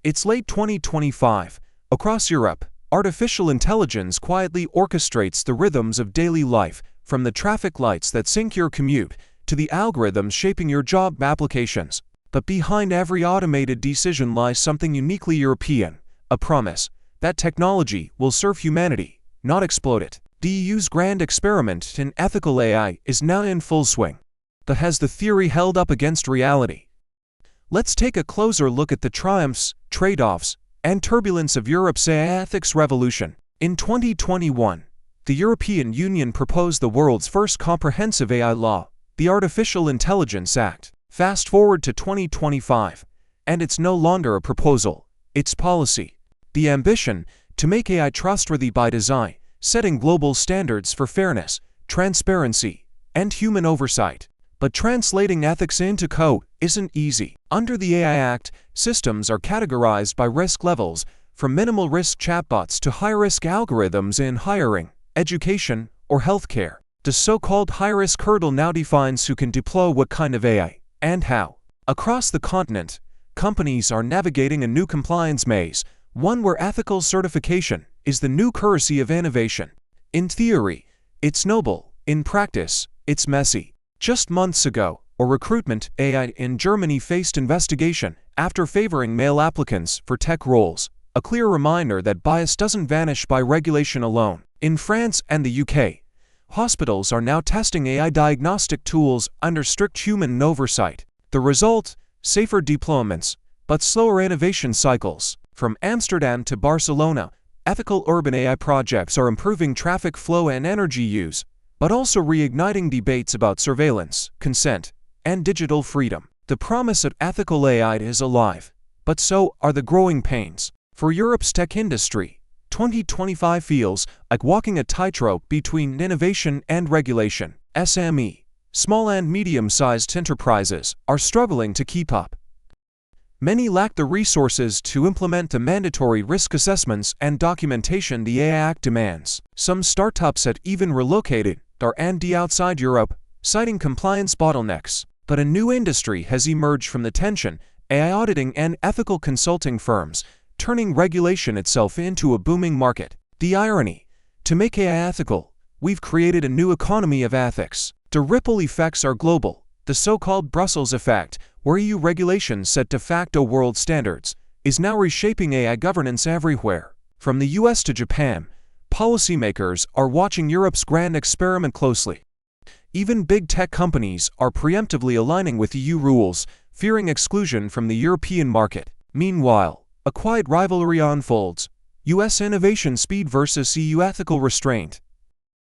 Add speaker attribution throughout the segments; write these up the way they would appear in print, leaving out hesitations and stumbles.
Speaker 1: It's late 2025. Across Europe, artificial intelligence quietly orchestrates the rhythms of daily life, from the traffic lights that sync your commute to the algorithms shaping your job applications. But behind every automated decision lies something uniquely European, a promise that technology will serve humanity, not exploit it. The EU's grand experiment in ethical AI is now in full swing. But has the theory held up against reality? Let's take a closer look at the triumphs, trade-offs, and turbulence of Europe's AI ethics revolution. In 2021, the European Union proposed the world's first comprehensive AI law, the Artificial Intelligence Act. Fast forward to 2025, and it's no longer a proposal, it's policy. The ambition to make AI trustworthy by design, setting global standards for fairness, transparency, and human oversight. But translating ethics into code isn't easy. Under the AI Act, systems are categorized by risk levels, from minimal risk chatbots to high-risk algorithms in hiring, education, or healthcare. The so-called high-risk hurdle now defines who can deploy what kind of AI, and how. Across the continent, companies are navigating a new compliance maze, one where ethical certification is the new currency of innovation. In theory, it's noble. In practice, it's messy. Just months ago, a recruitment AI in Germany faced investigation after favoring male applicants for tech roles, a clear reminder that bias doesn't vanish by regulation alone. In France and the UK, hospitals are now testing AI diagnostic tools under strict human oversight. The result? Safer deployments, but slower innovation cycles. From Amsterdam to Barcelona, ethical urban AI projects are improving traffic flow and energy use, but also reigniting debates about surveillance, consent, and digital freedom. The promise of ethical AI is alive, but so are the growing pains. For Europe's tech industry, 2025 feels like walking a tightrope between innovation and regulation. SME, small and medium-sized enterprises, are struggling to keep up. Many lack the resources to implement the mandatory risk assessments and documentation the AI Act demands. Some startups have even relocated their R&D outside Europe, citing compliance bottlenecks. But a new industry has emerged from the tension: AI auditing and ethical consulting firms, turning regulation itself into a booming market. The irony: to make AI ethical, we've created a new economy of ethics. The ripple effects are global. The so-called Brussels effect, where EU regulations set de facto world standards, is now reshaping AI governance everywhere. From the US to Japan, policymakers are watching Europe's grand experiment closely. Even big tech companies are preemptively aligning with EU rules, fearing exclusion from the European market. Meanwhile, a quiet rivalry unfolds: US innovation speed versus EU ethical restraint.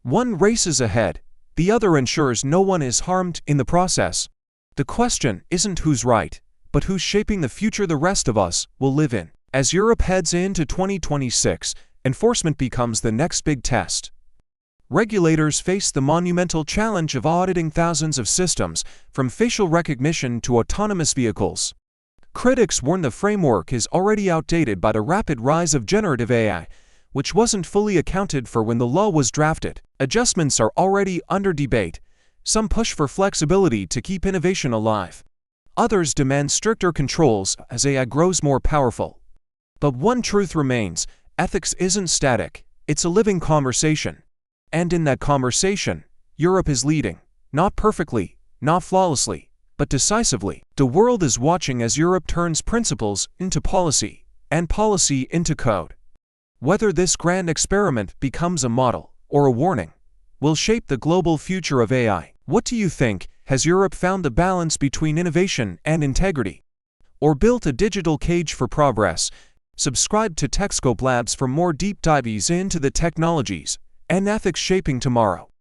Speaker 1: One races ahead, the other ensures no one is harmed in the process. The question isn't who's right, but who's shaping the future the rest of us will live in. As Europe heads into 2026, enforcement becomes the next big test. Regulators face the monumental challenge of auditing thousands of systems, from facial recognition to autonomous vehicles. Critics warn the framework is already outdated by the rapid rise of generative AI, which wasn't fully accounted for when the law was drafted. Adjustments are already under debate. Some push for flexibility to keep innovation alive. Others demand stricter controls as AI grows more powerful. But one truth remains: ethics isn't static, it's a living conversation. And in that conversation, Europe is leading. Not perfectly, not flawlessly, but decisively. The world is watching as Europe turns principles into policy, and policy into code. Whether this grand experiment becomes a model or a warning will shape the global future of AI. What do you think? Has Europe found the balance between innovation and integrity? Or built a digital cage for progress? Subscribe to TechScope Labs for more deep dives into the technologies and ethics shaping tomorrow.